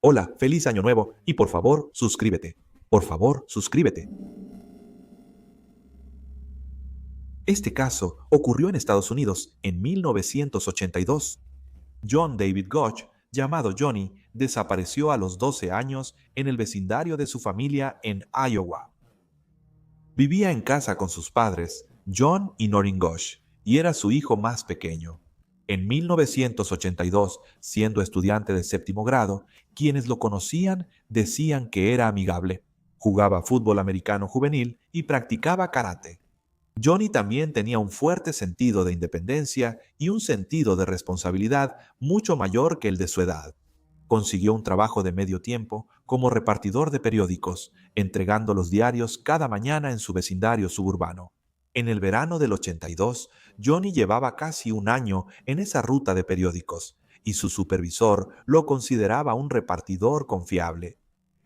Hola, feliz año nuevo y por favor, suscríbete. Por favor, suscríbete. Este caso ocurrió en Estados Unidos en 1982. John David Gotch, llamado Johnny, desapareció a los 12 años en el vecindario de su familia en Iowa. Vivía en casa con sus padres, John y Noreen Gotch, y era su hijo más pequeño. En 1982, siendo estudiante de séptimo grado, quienes lo conocían decían que era amigable. Jugaba fútbol americano juvenil y practicaba karate. Johnny también tenía un fuerte sentido de independencia y un sentido de responsabilidad mucho mayor que el de su edad. Consiguió un trabajo de medio tiempo como repartidor de periódicos, entregando los diarios cada mañana en su vecindario suburbano. En el verano del 82, Johnny llevaba casi un año en esa ruta de periódicos, y su supervisor lo consideraba un repartidor confiable.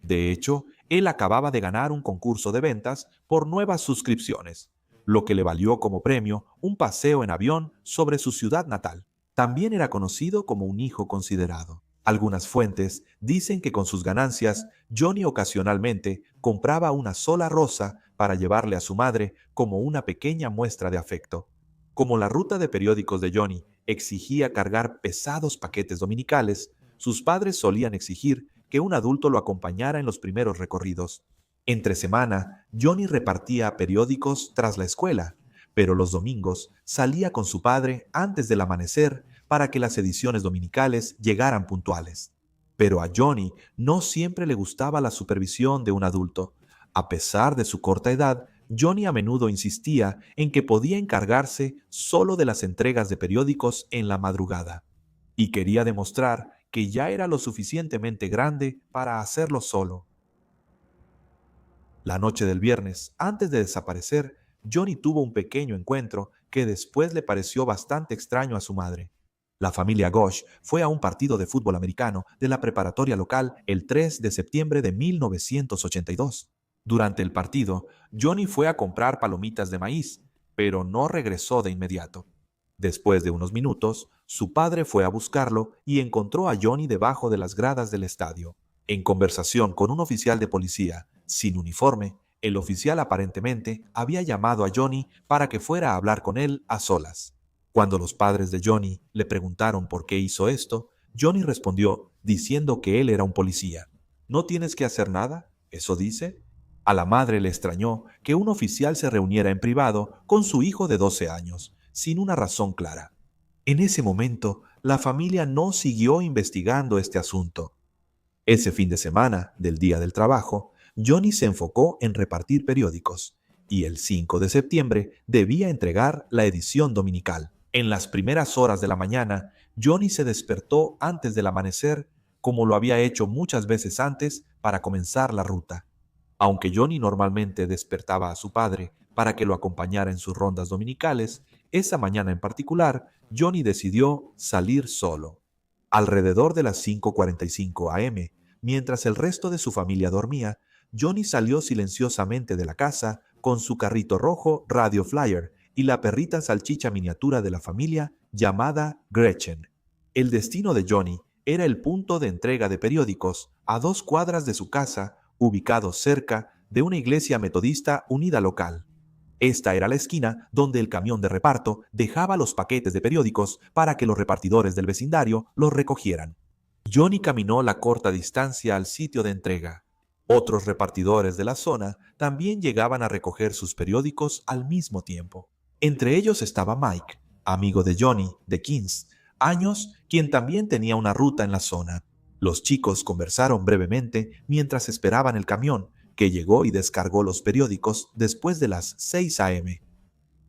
De hecho, él acababa de ganar un concurso de ventas por nuevas suscripciones, lo que le valió como premio un paseo en avión sobre su ciudad natal. También era conocido como un hijo considerado. Algunas fuentes dicen que con sus ganancias, Johnny ocasionalmente compraba una sola rosa para llevarle a su madre como una pequeña muestra de afecto. Como la ruta de periódicos de Johnny exigía cargar pesados paquetes dominicales, sus padres solían exigir que un adulto lo acompañara en los primeros recorridos. Entre semana, Johnny repartía periódicos tras la escuela, pero los domingos salía con su padre antes del amanecer para que las ediciones dominicales llegaran puntuales. Pero a Johnny no siempre le gustaba la supervisión de un adulto. A pesar de su corta edad, Johnny a menudo insistía en que podía encargarse solo de las entregas de periódicos en la madrugada, y quería demostrar que ya era lo suficientemente grande para hacerlo solo. La noche del viernes, antes de desaparecer, Johnny tuvo un pequeño encuentro que después le pareció bastante extraño a su madre. La familia Ghosh fue a un partido de fútbol americano de la preparatoria local el 3 de septiembre de 1982. Durante el partido, Johnny fue a comprar palomitas de maíz, pero no regresó de inmediato. Después de unos minutos, su padre fue a buscarlo y encontró a Johnny debajo de las gradas del estadio. En conversación con un oficial de policía, sin uniforme, el oficial aparentemente había llamado a Johnny para que fuera a hablar con él a solas. Cuando los padres de Johnny le preguntaron por qué hizo esto, Johnny respondió diciendo que él era un policía. ¿No tienes que hacer nada? ¿Eso dice? A la madre le extrañó que un oficial se reuniera en privado con su hijo de 12 años, sin una razón clara. En ese momento, la familia no siguió investigando este asunto. Ese fin de semana, del Día del Trabajo, Johnny se enfocó en repartir periódicos, y el 5 de septiembre debía entregar la edición dominical. En las primeras horas de la mañana, Johnny se despertó antes del amanecer, como lo había hecho muchas veces antes para comenzar la ruta. Aunque Johnny normalmente despertaba a su padre para que lo acompañara en sus rondas dominicales, esa mañana en particular, Johnny decidió salir solo. Alrededor de las 5:45 am, mientras el resto de su familia dormía, Johnny salió silenciosamente de la casa con su carrito rojo Radio Flyer y la perrita salchicha miniatura de la familia llamada Gretchen. El destino de Johnny era el punto de entrega de periódicos a 2 cuadras de su casa, ubicado cerca de una iglesia metodista unida local. Esta era la esquina donde el camión de reparto dejaba los paquetes de periódicos para que los repartidores del vecindario los recogieran. Johnny caminó la corta distancia al sitio de entrega. Otros repartidores de la zona también llegaban a recoger sus periódicos al mismo tiempo. Entre ellos estaba Mike, amigo de Johnny, de 15 años, quien también tenía una ruta en la zona. Los chicos conversaron brevemente mientras esperaban el camión, que llegó y descargó los periódicos después de las 6 am.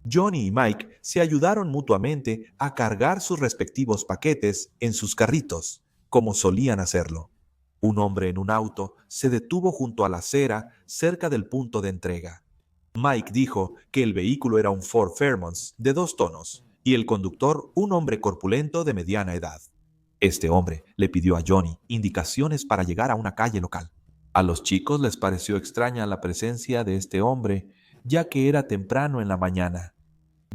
Johnny y Mike se ayudaron mutuamente a cargar sus respectivos paquetes en sus carritos, como solían hacerlo. Un hombre en un auto se detuvo junto a la acera cerca del punto de entrega. Mike dijo que el vehículo era un Ford Fairmont de 2 tonos y el conductor un hombre corpulento de mediana edad. Este hombre le pidió a Johnny indicaciones para llegar a una calle local. A los chicos les pareció extraña la presencia de este hombre, ya que era temprano en la mañana.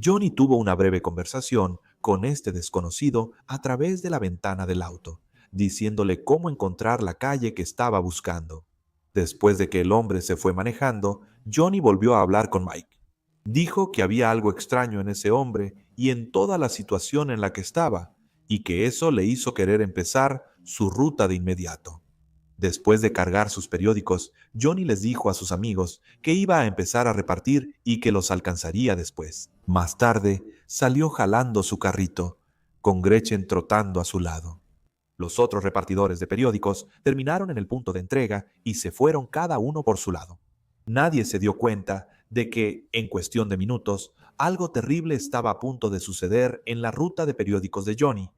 Johnny tuvo una breve conversación con este desconocido a través de la ventana del auto, diciéndole cómo encontrar la calle que estaba buscando. Después de que el hombre se fue manejando, Johnny volvió a hablar con Mike. Dijo que había algo extraño en ese hombre y en toda la situación en la que estaba, y que eso le hizo querer empezar su ruta de inmediato. Después de cargar sus periódicos, Johnny les dijo a sus amigos que iba a empezar a repartir y que los alcanzaría después. Más tarde, salió jalando su carrito, con Gretchen trotando a su lado. Los otros repartidores de periódicos terminaron en el punto de entrega y se fueron cada uno por su lado. Nadie se dio cuenta de que, en cuestión de minutos, algo terrible estaba a punto de suceder en la ruta de periódicos de Johnny.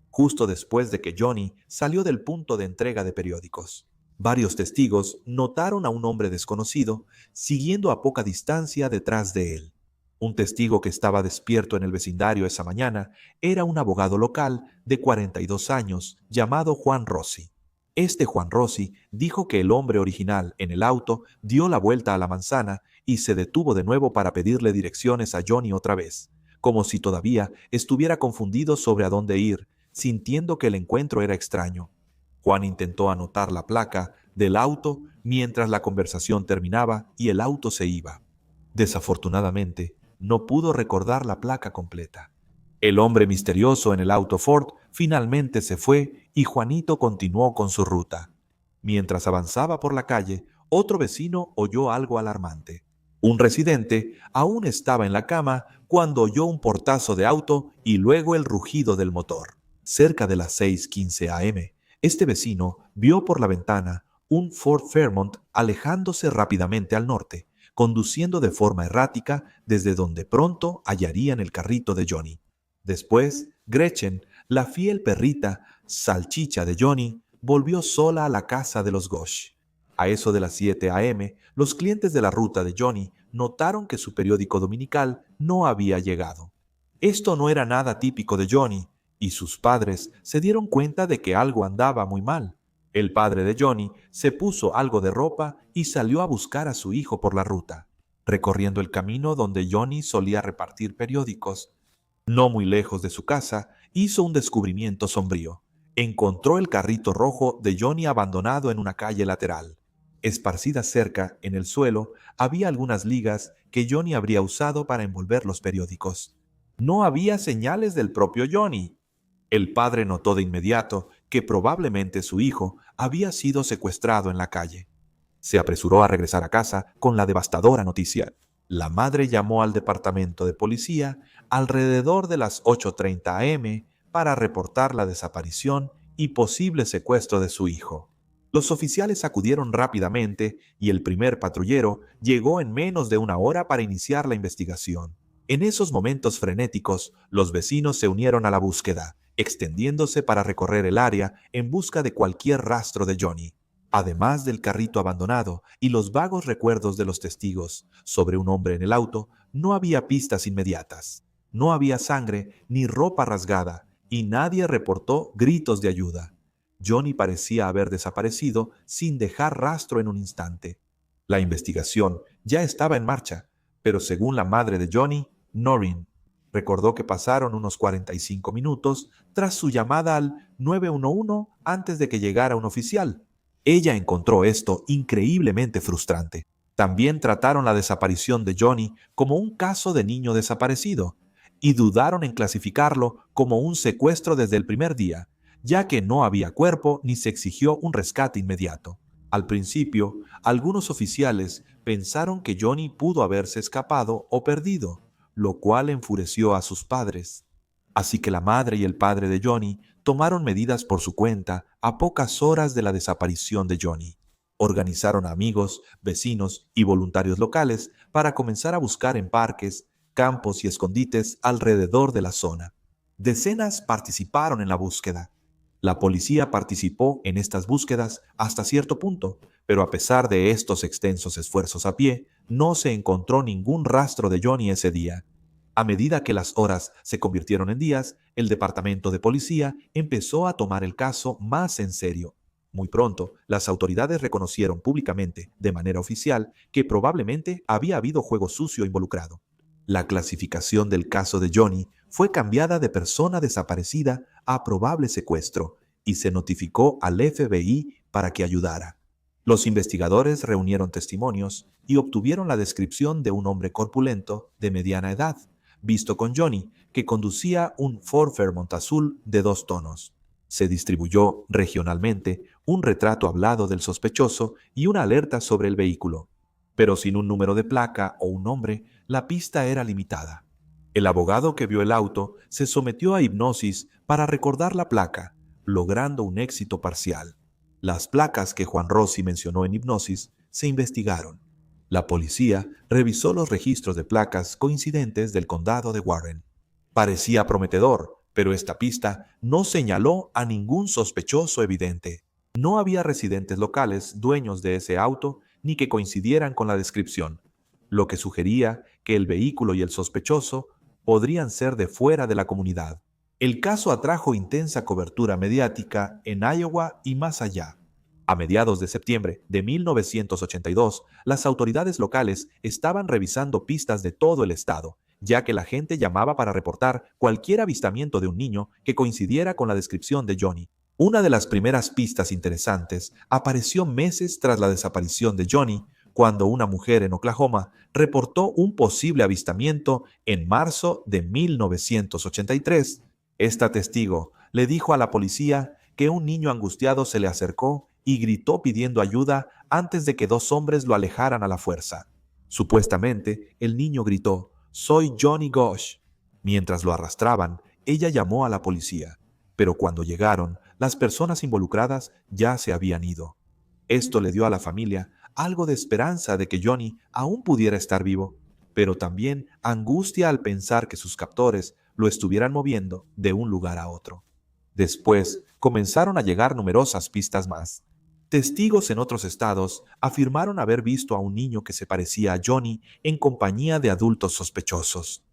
Justo después de que Johnny salió del punto de entrega de periódicos, varios testigos notaron a un hombre desconocido siguiendo a poca distancia detrás de él. Un testigo que estaba despierto en el vecindario esa mañana era un abogado local de 42 años llamado Juan Rossi. Este Juan Rossi dijo que el hombre original en el auto dio la vuelta a la manzana y se detuvo de nuevo para pedirle direcciones a Johnny otra vez, como si todavía estuviera confundido sobre a dónde ir, sintiendo que el encuentro era extraño. Juan intentó anotar la placa del auto mientras la conversación terminaba y el auto se iba. Desafortunadamente, no pudo recordar la placa completa. El hombre misterioso en el auto Ford finalmente se fue y Juanito continuó con su ruta. Mientras avanzaba por la calle, otro vecino oyó algo alarmante. Un residente aún estaba en la cama cuando oyó un portazo de auto y luego el rugido del motor. Cerca de las 6:15 a.m., este vecino vio por la ventana un Ford Fairmont alejándose rápidamente al norte, conduciendo de forma errática desde donde pronto hallarían el carrito de Johnny. Después, Gretchen, la fiel perrita salchicha de Johnny, volvió sola a la casa de los Gosh. A eso de las 7 a.m., los clientes de la ruta de Johnny notaron que su periódico dominical no había llegado. Esto no era nada típico de Johnny, y sus padres se dieron cuenta de que algo andaba muy mal. El padre de Johnny se puso algo de ropa y salió a buscar a su hijo por la ruta, recorriendo el camino donde Johnny solía repartir periódicos. No muy lejos de su casa, hizo un descubrimiento sombrío. Encontró el carrito rojo de Johnny abandonado en una calle lateral. Esparcidas cerca, en el suelo, había algunas ligas que Johnny habría usado para envolver los periódicos. No había señales del propio Johnny. El padre notó de inmediato que probablemente su hijo había sido secuestrado en la calle. Se apresuró a regresar a casa con la devastadora noticia. La madre llamó al departamento de policía alrededor de las 8:30 a.m. para reportar la desaparición y posible secuestro de su hijo. Los oficiales acudieron rápidamente y el primer patrullero llegó en menos de una hora para iniciar la investigación. En esos momentos frenéticos, los vecinos se unieron a la búsqueda, extendiéndose para recorrer el área en busca de cualquier rastro de Johnny. Además del carrito abandonado y los vagos recuerdos de los testigos sobre un hombre en el auto, no había pistas inmediatas. No había sangre ni ropa rasgada y nadie reportó gritos de ayuda. Johnny parecía haber desaparecido sin dejar rastro en un instante. La investigación ya estaba en marcha, pero según la madre de Johnny, Noreen, recordó que pasaron unos 45 minutos tras su llamada al 911 antes de que llegara un oficial. Ella encontró esto increíblemente frustrante. También trataron la desaparición de Johnny como un caso de niño desaparecido y dudaron en clasificarlo como un secuestro desde el primer día, ya que no había cuerpo ni se exigió un rescate inmediato. Al principio, algunos oficiales pensaron que Johnny pudo haberse escapado o perdido, lo cual enfureció a sus padres. Así que la madre y el padre de Johnny tomaron medidas por su cuenta a pocas horas de la desaparición de Johnny. Organizaron a amigos, vecinos y voluntarios locales para comenzar a buscar en parques, campos y escondites alrededor de la zona. Decenas participaron en la búsqueda. La policía participó en estas búsquedas hasta cierto punto, pero a pesar de estos extensos esfuerzos a pie, no se encontró ningún rastro de Johnny ese día. A medida que las horas se convirtieron en días, el departamento de policía empezó a tomar el caso más en serio. Muy pronto, las autoridades reconocieron públicamente, de manera oficial, que probablemente había habido juego sucio involucrado. La clasificación del caso de Johnny fue cambiada de persona desaparecida a probable secuestro y se notificó al FBI para que ayudara. Los investigadores reunieron testimonios y obtuvieron la descripción de un hombre corpulento de mediana edad, visto con Johnny, que conducía un Ford Fairmont azul de 2 tonos. Se distribuyó regionalmente un retrato hablado del sospechoso y una alerta sobre el vehículo. Pero sin un número de placa o un nombre, la pista era limitada. El abogado que vio el auto se sometió a hipnosis para recordar la placa, logrando un éxito parcial. Las placas que Juan Rossi mencionó en hipnosis se investigaron. La policía revisó los registros de placas coincidentes del condado de Warren. Parecía prometedor, pero esta pista no señaló a ningún sospechoso evidente. No había residentes locales dueños de ese auto ni que coincidieran con la descripción, lo que sugería que el vehículo y el sospechoso podrían ser de fuera de la comunidad. El caso atrajo intensa cobertura mediática en Iowa y más allá. A mediados de septiembre de 1982, las autoridades locales estaban revisando pistas de todo el estado, ya que la gente llamaba para reportar cualquier avistamiento de un niño que coincidiera con la descripción de Johnny. Una de las primeras pistas interesantes apareció meses tras la desaparición de Johnny, cuando una mujer en Oklahoma reportó un posible avistamiento en marzo de 1983. Esta testigo le dijo a la policía que un niño angustiado se le acercó y gritó pidiendo ayuda antes de que 2 hombres lo alejaran a la fuerza. Supuestamente, el niño gritó: «Soy Johnny Gosch». Mientras lo arrastraban, ella llamó a la policía, pero cuando llegaron, las personas involucradas ya se habían ido. Esto le dio a la familia algo de esperanza de que Johnny aún pudiera estar vivo, pero también angustia al pensar que sus captores lo estuvieran moviendo de un lugar a otro. Después comenzaron a llegar numerosas pistas más. Testigos en otros estados afirmaron haber visto a un niño que se parecía a Johnny en compañía de adultos sospechosos.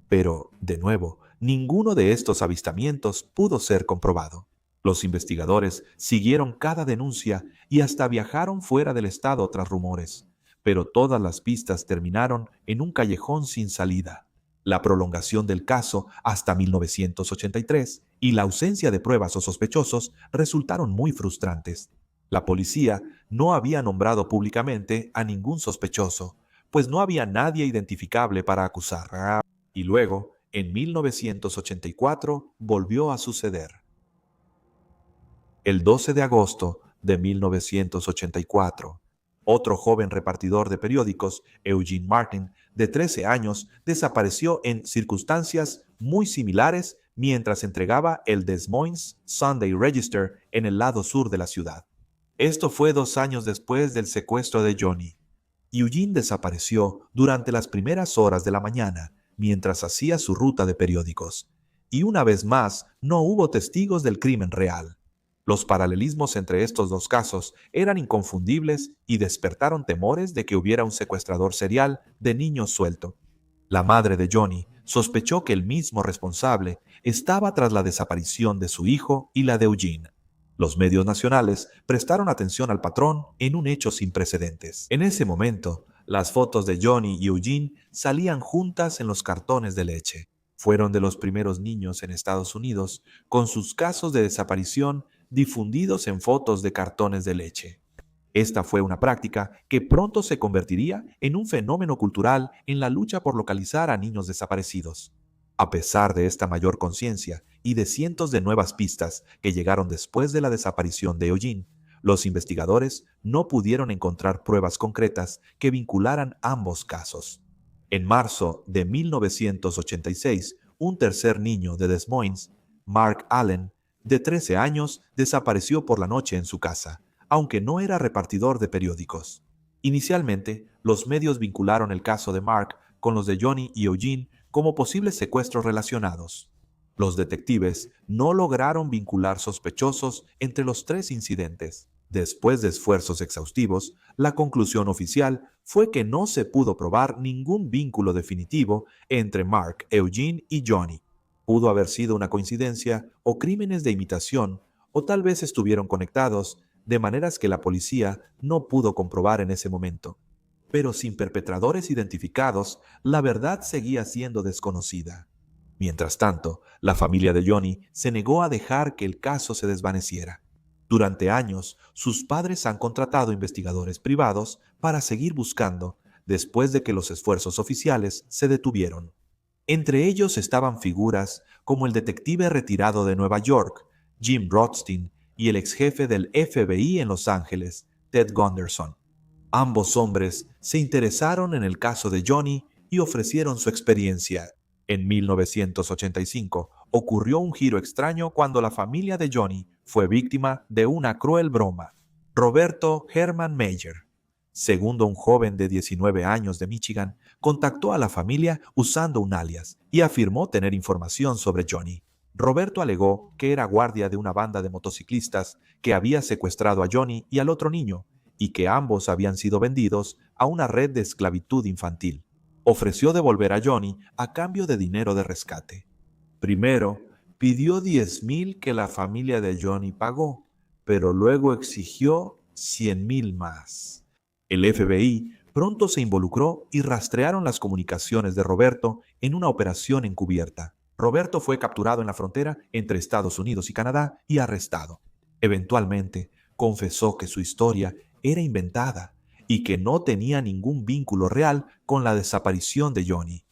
Pero, de nuevo, ninguno de estos avistamientos pudo ser comprobado. Los investigadores siguieron cada denuncia y hasta viajaron fuera del estado tras rumores, pero todas las pistas terminaron en un callejón sin salida. La prolongación del caso hasta 1983 y la ausencia de pruebas o sospechosos resultaron muy frustrantes. La policía no había nombrado públicamente a ningún sospechoso, pues no había nadie identificable para acusar. Y luego, en 1984, volvió a suceder. El 12 de agosto de 1984, otro joven repartidor de periódicos, Eugene Martin, de 13 años, desapareció en circunstancias muy similares mientras entregaba el Des Moines Sunday Register en el lado sur de la ciudad. Esto fue 2 años después del secuestro de Johnny. Eugene desapareció durante las primeras horas de la mañana mientras hacía su ruta de periódicos. Y una vez más, no hubo testigos del crimen real. Los paralelismos entre estos 2 casos eran inconfundibles y despertaron temores de que hubiera un secuestrador serial de niños suelto. La madre de Johnny sospechó que el mismo responsable estaba tras la desaparición de su hijo y la de Eugene. Los medios nacionales prestaron atención al patrón en un hecho sin precedentes. En ese momento, las fotos de Johnny y Eugene salían juntas en los cartones de leche. Fueron de los primeros niños en Estados Unidos con sus casos de desaparición difundidos en fotos de cartones de leche. Esta fue una práctica que pronto se convertiría en un fenómeno cultural en la lucha por localizar a niños desaparecidos. A pesar de esta mayor conciencia y de cientos de nuevas pistas que llegaron después de la desaparición de Eugene, los investigadores no pudieron encontrar pruebas concretas que vincularan ambos casos. En marzo de 1986, un tercer niño de Des Moines, Mark Allen, de 13 años, desapareció por la noche en su casa, aunque no era repartidor de periódicos. Inicialmente, los medios vincularon el caso de Mark con los de Johnny y Eugene como posibles secuestros relacionados. Los detectives no lograron vincular sospechosos entre los 3 incidentes. Después de esfuerzos exhaustivos, la conclusión oficial fue que no se pudo probar ningún vínculo definitivo entre Mark, Eugene y Johnny. Pudo haber sido una coincidencia o crímenes de imitación, o tal vez estuvieron conectados, de maneras que la policía no pudo comprobar en ese momento. Pero sin perpetradores identificados, la verdad seguía siendo desconocida. Mientras tanto, la familia de Johnny se negó a dejar que el caso se desvaneciera. Durante años, sus padres han contratado investigadores privados para seguir buscando, después de que los esfuerzos oficiales se detuvieron. Entre ellos estaban figuras como el detective retirado de Nueva York, Jim Rothstein, y el ex jefe del FBI en Los Ángeles, Ted Gunderson. Ambos hombres se interesaron en el caso de Johnny y ofrecieron su experiencia. En 1985 ocurrió un giro extraño cuando la familia de Johnny fue víctima de una cruel broma. Roberto Herman Meyer, segundo un joven de 19 años de Michigan, contactó a la familia usando un alias y afirmó tener información sobre Johnny. Roberto alegó que era guardia de una banda de motociclistas que había secuestrado a Johnny y al otro niño, y que ambos habían sido vendidos a una red de esclavitud infantil. Ofreció devolver a Johnny a cambio de dinero de rescate. Primero, pidió 10,000 que la familia de Johnny pagó, pero luego exigió 100,000 más. El FBI pronto se involucró y rastrearon las comunicaciones de Roberto en una operación encubierta. Roberto fue capturado en la frontera entre Estados Unidos y Canadá y arrestado. Eventualmente, confesó que su historia era inventada y que no tenía ningún vínculo real con la desaparición de Johnny.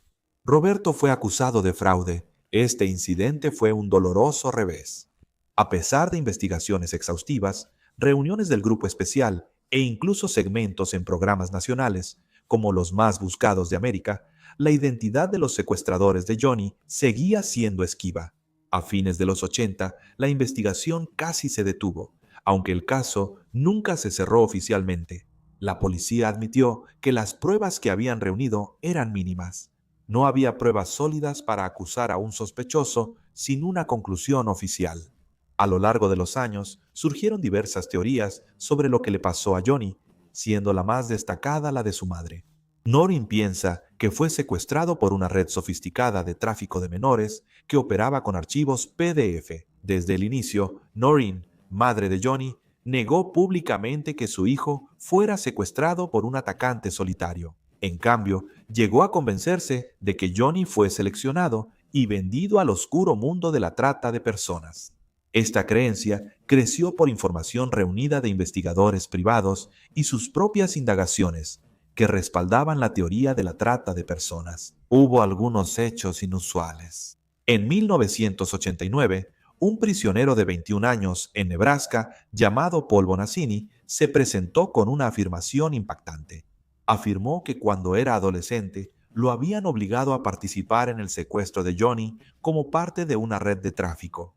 Roberto fue acusado de fraude. Este incidente fue un doloroso revés. A pesar de investigaciones exhaustivas, reuniones del grupo especial e incluso segmentos en programas nacionales, como Los Más Buscados de América, la identidad de los secuestradores de Johnny seguía siendo esquiva. A fines de los 80, la investigación casi se detuvo, aunque el caso nunca se cerró oficialmente. La policía admitió que las pruebas que habían reunido eran mínimas. No había pruebas sólidas para acusar a un sospechoso sin una conclusión oficial. A lo largo de los años, surgieron diversas teorías sobre lo que le pasó a Johnny, siendo la más destacada la de su madre. Noreen piensa que fue secuestrado por una red sofisticada de tráfico de menores que operaba con archivos PDF. Desde el inicio, Noreen, madre de Johnny, negó públicamente que su hijo fuera secuestrado por un atacante solitario. En cambio, llegó a convencerse de que Johnny fue seleccionado y vendido al oscuro mundo de la trata de personas. Esta creencia creció por información reunida de investigadores privados y sus propias indagaciones, que respaldaban la teoría de la trata de personas. Hubo algunos hechos inusuales. En 1989, un prisionero de 21 años en Nebraska, llamado Paul Bonassini, se presentó con una afirmación impactante. Afirmó que cuando era adolescente, lo habían obligado a participar en el secuestro de Johnny como parte de una red de tráfico.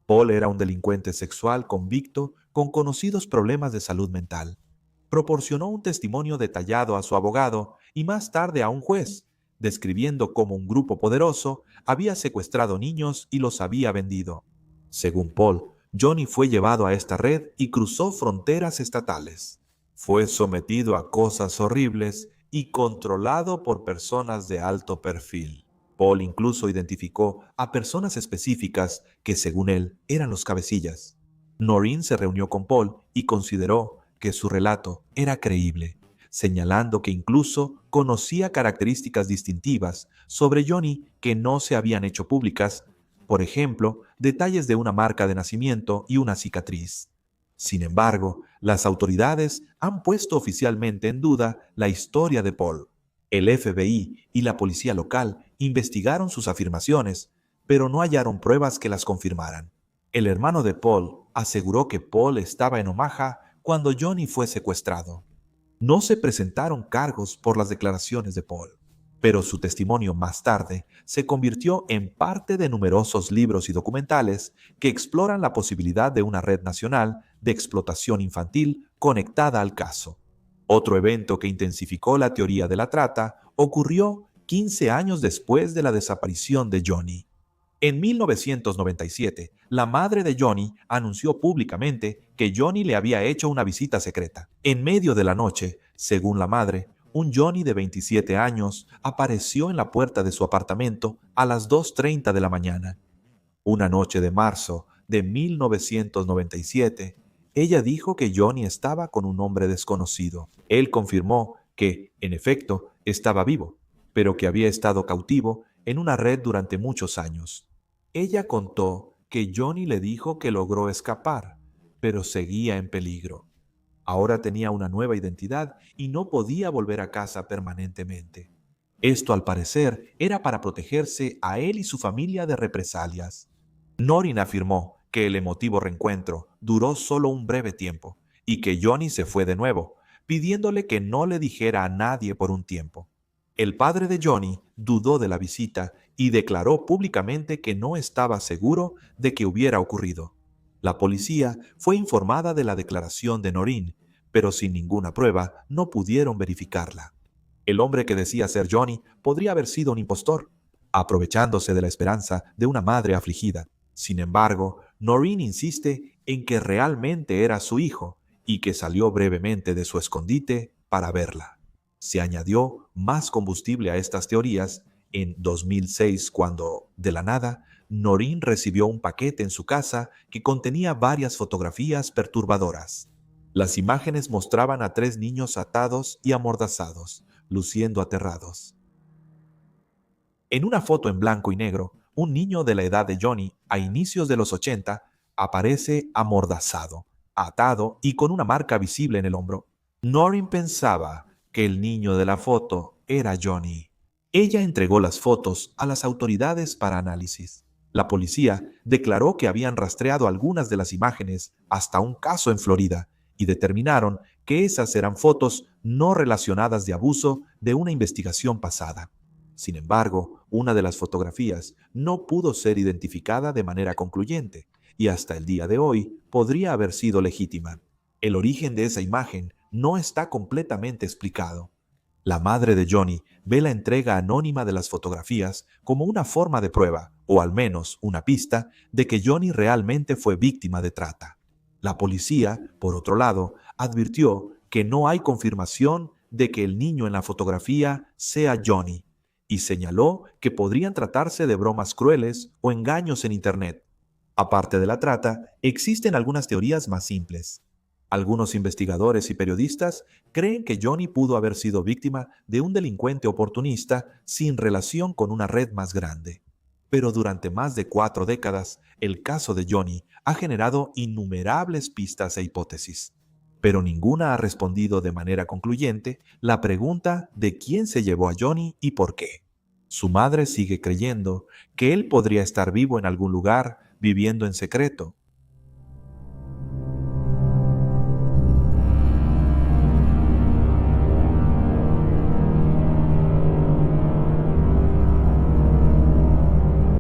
Paul era un delincuente sexual convicto con conocidos problemas de salud mental. Proporcionó un testimonio detallado a su abogado y más tarde a un juez, describiendo cómo un grupo poderoso había secuestrado niños y los había vendido. Según Paul, Johnny fue llevado a esta red y cruzó fronteras estatales. Fue sometido a cosas horribles y controlado por personas de alto perfil. Paul incluso identificó a personas específicas que, según él, eran los cabecillas. Noreen se reunió con Paul y consideró que su relato era creíble, señalando que incluso conocía características distintivas sobre Johnny que no se habían hecho públicas, por ejemplo, detalles de una marca de nacimiento y una cicatriz. Sin embargo, las autoridades han puesto oficialmente en duda la historia de Paul. El FBI y la policía local investigaron sus afirmaciones, pero no hallaron pruebas que las confirmaran. El hermano de Paul aseguró que Paul estaba en Omaha cuando Johnny fue secuestrado. No se presentaron cargos por las declaraciones de Paul, pero su testimonio más tarde se convirtió en parte de numerosos libros y documentales que exploran la posibilidad de una red nacional de explotación infantil conectada al caso. Otro evento que intensificó la teoría de la trata ocurrió 15 años después de la desaparición de Johnny. En 1997, la madre de Johnny anunció públicamente que Johnny le había hecho una visita secreta. En medio de la noche, según la madre, un Johnny de 27 años apareció en la puerta de su apartamento a las 2:30 de la mañana. Una noche de marzo de 1997, ella dijo que Johnny estaba con un hombre desconocido. Él confirmó que, en efecto, estaba vivo, pero que había estado cautivo en una red durante muchos años. Ella contó que Johnny le dijo que logró escapar, pero seguía en peligro. Ahora tenía una nueva identidad y no podía volver a casa permanentemente. Esto, al parecer, era para protegerse a él y su familia de represalias. Noreen afirmó que el emotivo reencuentro duró solo un breve tiempo y que Johnny se fue de nuevo, pidiéndole que no le dijera a nadie por un tiempo. El padre de Johnny dudó de la visita y declaró públicamente que no estaba seguro de que hubiera ocurrido. La policía fue informada de la declaración de Noreen, pero sin ninguna prueba no pudieron verificarla. El hombre que decía ser Johnny podría haber sido un impostor, aprovechándose de la esperanza de una madre afligida. Sin embargo, Noreen insiste en que realmente era su hijo y que salió brevemente de su escondite para verla. Se añadió más combustible a estas teorías en 2006 cuando, de la nada, Noreen recibió un paquete en su casa que contenía varias fotografías perturbadoras. Las imágenes mostraban a 3 niños atados y amordazados, luciendo aterrados. En una foto en blanco y negro, un niño de la edad de Johnny, a inicios de los 80, aparece amordazado, atado y con una marca visible en el hombro. Noreen pensaba que el niño de la foto era Johnny. Ella entregó las fotos a las autoridades para análisis. La policía declaró que habían rastreado algunas de las imágenes hasta un caso en Florida y determinaron que esas eran fotos no relacionadas de abuso de una investigación pasada. Sin embargo, una de las fotografías no pudo ser identificada de manera concluyente y hasta el día de hoy podría haber sido legítima. El origen de esa imagen no está completamente explicado. La madre de Johnny ve la entrega anónima de las fotografías como una forma de prueba, o al menos una pista, de que Johnny realmente fue víctima de trata. La policía, por otro lado, advirtió que no hay confirmación de que el niño en la fotografía sea Johnny, y señaló que podrían tratarse de bromas crueles o engaños en Internet. Aparte de la trata, existen algunas teorías más simples. Algunos investigadores y periodistas creen que Johnny pudo haber sido víctima de un delincuente oportunista sin relación con una red más grande. Pero durante más de 4 décadas, el caso de Johnny ha generado innumerables pistas e hipótesis. Pero ninguna ha respondido de manera concluyente la pregunta de quién se llevó a Johnny y por qué. Su madre sigue creyendo que él podría estar vivo en algún lugar, viviendo en secreto,